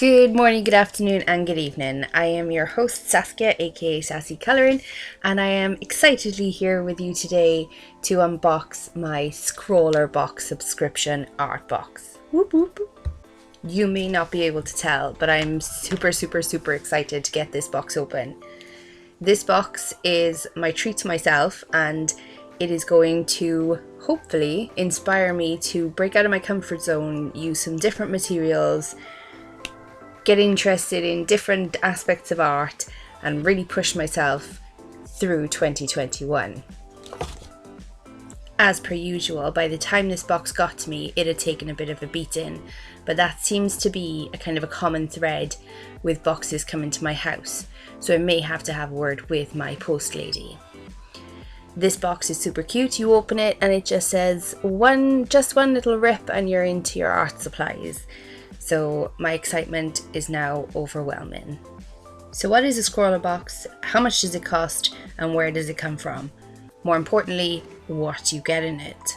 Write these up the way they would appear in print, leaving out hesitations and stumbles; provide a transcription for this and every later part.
Good morning, good afternoon, and good evening. I am your host, Saskia, aka Sassy Colouring, and I am excitedly here with you today to unbox my Scrawler box subscription art box. Whoop whoop. You may not be able to tell, but I'm super excited to get this box open. This box is my treat to myself, and it is going to hopefully inspire me to break out of my comfort zone, use some different materials, get interested in different aspects of art, and really push myself through 2021. As per usual, by the time this box got to me, it had taken a bit of a beating, but that seems to be a kind of a common thread with boxes coming to my house, so I may have to have a word with my post lady. This box is super cute. You open it and it just says just one little rip and you're into your art supplies. So my excitement is now overwhelming. So what is a Scrawler box? How much does it cost? And where does it come from? More importantly, what do you get in it?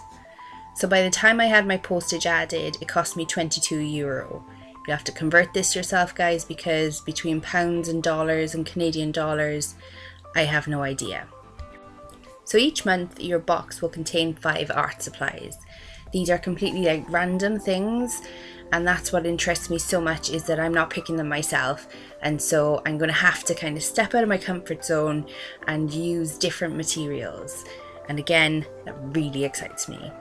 So by the time I had my postage added, it cost me €22. You have to convert this yourself, guys, because between pounds and dollars and Canadian dollars, I have no idea. So each month your box will contain 5 art supplies. These are completely random things, and that's what interests me so much, is that I'm not picking them myself, and so I'm going to have to kind of step out of my comfort zone and use different materials. And again, that really excites me.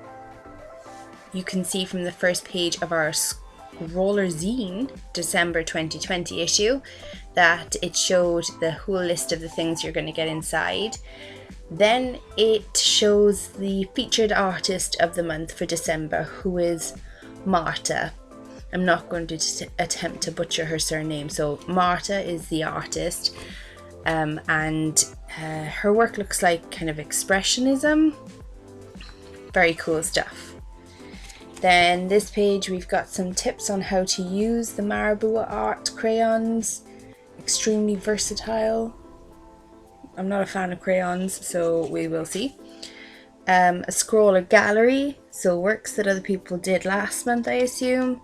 You can see from the first page of our Scrawler zine, December 2020 issue, that it showed the whole list of the things you're going to get inside. Then it shows the featured artist of the month for December, who is Marta. I'm not going to attempt to butcher her surname. So Marta is the artist, and her work looks like kind of expressionism. Very cool stuff. Then this page we've got some tips on how to use the Marabout art crayons. Extremely versatile. I'm not a fan of crayons, so we will see. A Scrawler gallery, so works that other people did last month, I assume.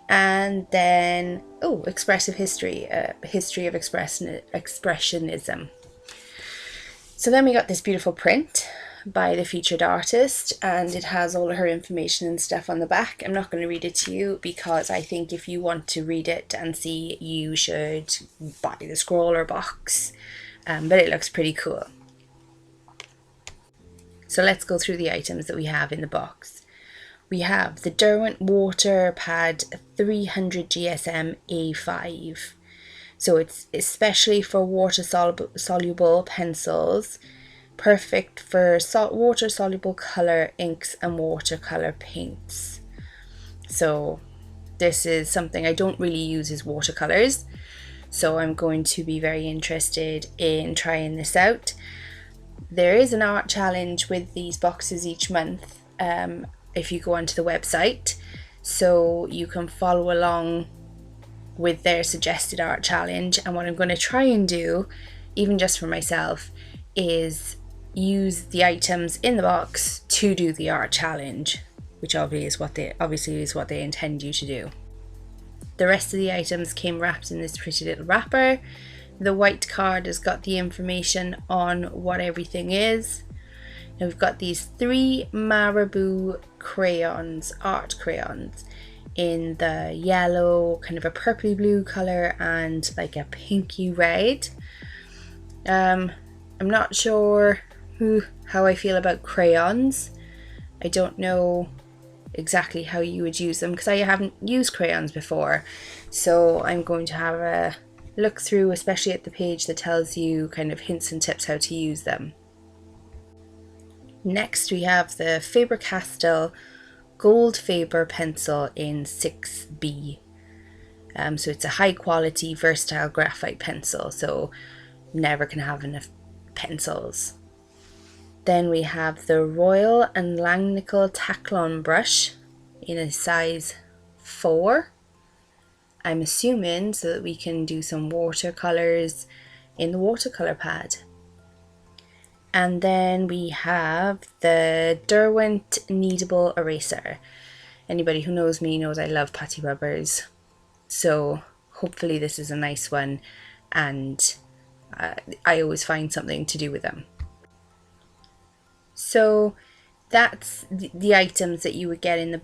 And then, expressive history, history of expressionism. So then we got this beautiful print by the featured artist, and it has all of her information and stuff on the back. I'm not going to read it to you because I think if you want to read it and see, you should buy the Scrawler box. But it looks pretty cool. So let's go through the items that we have in the box. We have the Derwent Water Pad 300 GSM A5. So it's especially for water soluble pencils, perfect for water soluble colour inks and watercolour paints. So this is something I don't really use, is watercolours. So I'm going to be very interested in trying this out. There is an art challenge with these boxes each month if you go onto the website. So you can follow along with their suggested art challenge. And what I'm going to try and do, even just for myself, is use the items in the box to do the art challenge, which obviously is what they intend you to do. The rest of the items came wrapped in this pretty little wrapper. The white card has got the information on what everything is. Now we've got these 3 Marabout crayons, art crayons, in the yellow, kind of a purpley blue colour, and like a pinky red. I'm not sure how I feel about crayons. I don't know exactly how you would use them because I haven't used crayons before, so I'm going to have a look through, especially at the page that tells you kind of hints and tips how to use them. Next we have the Faber Castell Gold Faber pencil in 6B. So it's a high quality versatile graphite pencil, so never can have enough pencils. Then we have the Royal and Langnickel Taklon brush in a size 4. I'm assuming so that we can do some watercolours in the watercolour pad. And then we have the Derwent Kneadable Eraser. Anybody who knows me knows I love patty rubbers. So hopefully this is a nice one, and I always find something to do with them. So that's the items that you would get in the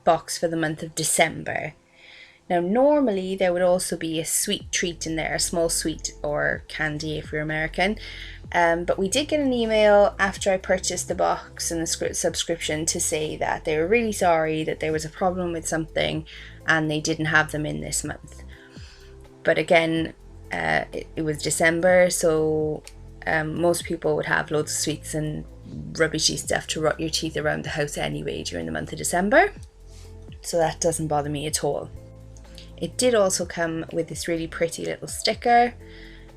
box for the month of December. Now normally there would also be a sweet treat in there, a small sweet or candy if you're American, but we did get an email after I purchased the box and the subscription to say that they were really sorry that there was a problem with something and they didn't have them in this month. But again, it was December, so most people would have loads of sweets and rubbishy stuff to rot your teeth around the house anyway during the month of December, so that doesn't bother me at all. It did also come with this really pretty little sticker.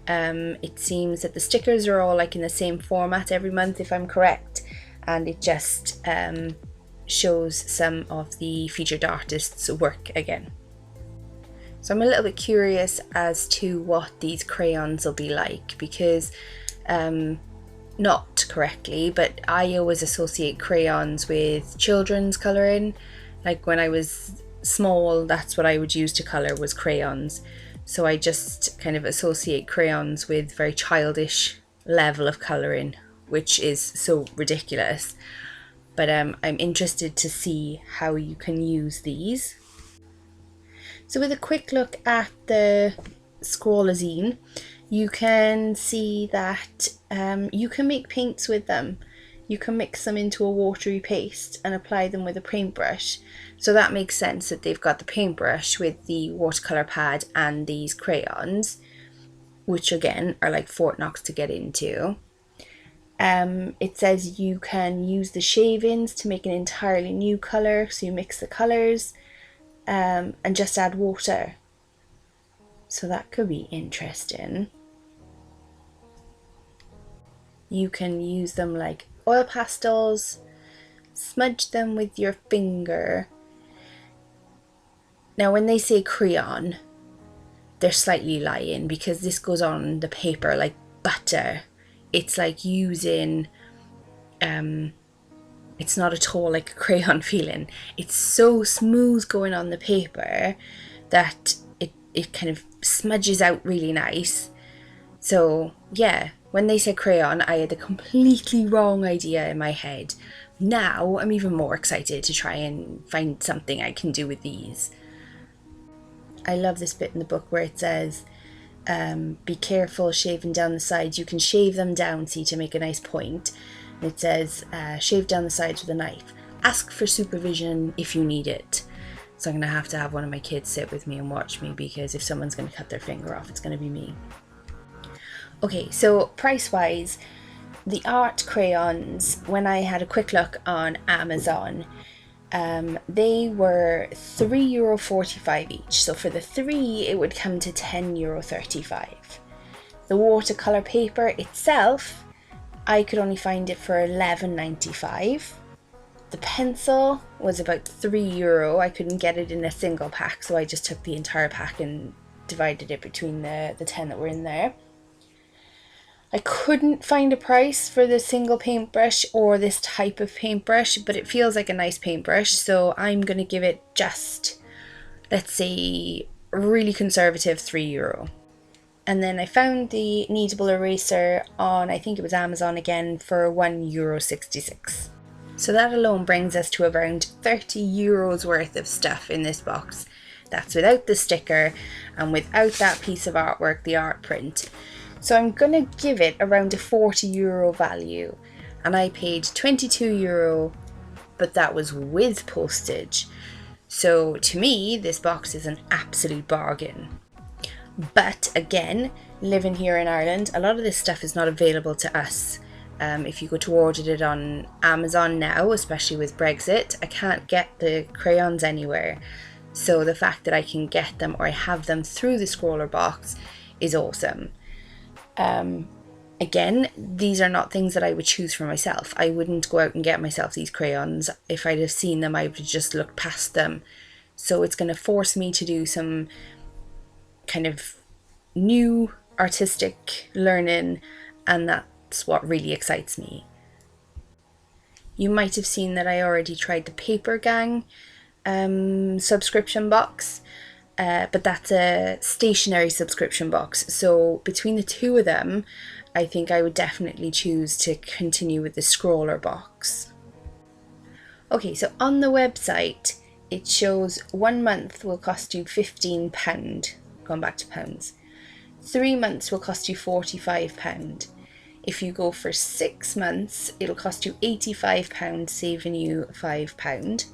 It seems that the stickers are all like in the same format every month, if I'm correct, and it just shows some of the featured artists' work again. So I'm a little bit curious as to what these crayons will be like, because not correctly, but I always associate crayons with children's colouring. Like when I was small, that's what I would use to colour, was crayons. So I just kind of associate crayons with very childish level of colouring, which is so ridiculous. But I'm interested to see how you can use these. So with a quick look at the Scrawler zine, you can see that you can make paints with them. You can mix them into a watery paste and apply them with a paintbrush. So that makes sense that they've got the paintbrush with the watercolour pad and these crayons, which again are like Fort Knox to get into. It says you can use the shavings to make an entirely new colour, so you mix the colours and just add water. So that could be interesting. You can use them like oil pastels, smudge them with your finger. Now when they say crayon, they're slightly lying, because this goes on the paper like butter. It's like using, it's not at all like a crayon feeling. It's so smooth going on the paper that it kind of smudges out really nice. So yeah, when they said crayon, I had a completely wrong idea in my head. Now I'm even more excited to try and find something I can do with these. I love this bit in the book where it says, be careful shaving down the sides. You can shave them down, see, to make a nice point. And it says, shave down the sides with a knife. Ask for supervision if you need it. So I'm going to have one of my kids sit with me and watch me, because if someone's going to cut their finger off, it's going to be me. Okay, so price-wise, the art crayons, when I had a quick look on Amazon, they were €3.45 each. So for the 3, it would come to €10.35. The watercolour paper itself, I could only find it for €11.95. The pencil was about €3. I couldn't get it in a single pack, so I just took the entire pack and divided it between the 10 that were in there. I couldn't find a price for the single paintbrush or this type of paintbrush, but it feels like a nice paintbrush, so I'm going to give it just, let's say, really conservative €3. And then I found the kneadable eraser on, I think it was Amazon again, for €1.66. So that alone brings us to around €30 worth of stuff in this box. That's without the sticker and without that piece of artwork, the art print. So I'm going to give it around a €40 value, and I paid €22, but that was with postage. So to me, this box is an absolute bargain. But again, living here in Ireland, a lot of this stuff is not available to us. If you go to order it on Amazon now, especially with Brexit, I can't get the crayons anywhere. So the fact that I can get them, or I have them through the Scrawler box, is awesome. Again, these are not things that I would choose for myself. I wouldn't go out and get myself these crayons. If I'd have seen them, I would have just looked past them. So it's going to force me to do some kind of new artistic learning, and that's what really excites me. You might have seen that I already tried the Paper Gang subscription box. but that's a stationary subscription box. So between the two of them, I think I would definitely choose to continue with the Scrawler box. Okay, so on the website, it shows 1 month will cost you £15, going back to pounds. 3 months will cost you £45. If you go for 6 months, it'll cost you £85, saving you £5.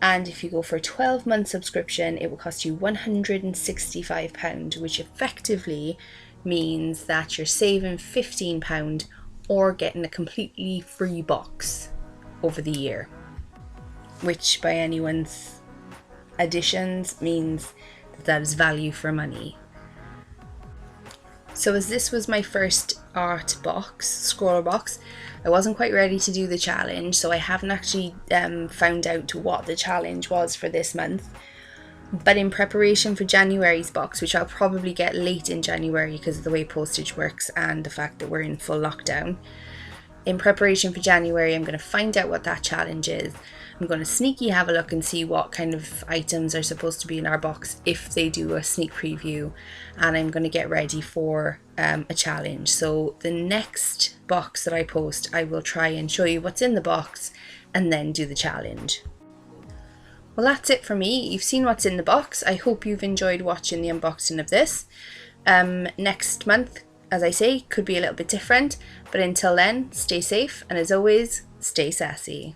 And if you go for a 12-month subscription, it will cost you £165, which effectively means that you're saving £15 or getting a completely free box over the year, which by anyone's additions means that is value for money. So as this was my first art box, Scrawler box, I wasn't quite ready to do the challenge, so I haven't actually found out what the challenge was for this month. But in preparation for January's box, which I'll probably get late in January because of the way postage works and the fact that we're in full lockdown, in preparation for January, I'm going to find out what that challenge is. I'm going to sneaky have a look and see what kind of items are supposed to be in our box if they do a sneak preview, and I'm going to get ready for a challenge. So the next box that I post, I will try and show you what's in the box and then do the challenge. Well, that's it for me. You've seen what's in the box. I hope you've enjoyed watching the unboxing of this. Next month, as I say, could be a little bit different, but until then, stay safe, and as always, stay sassy.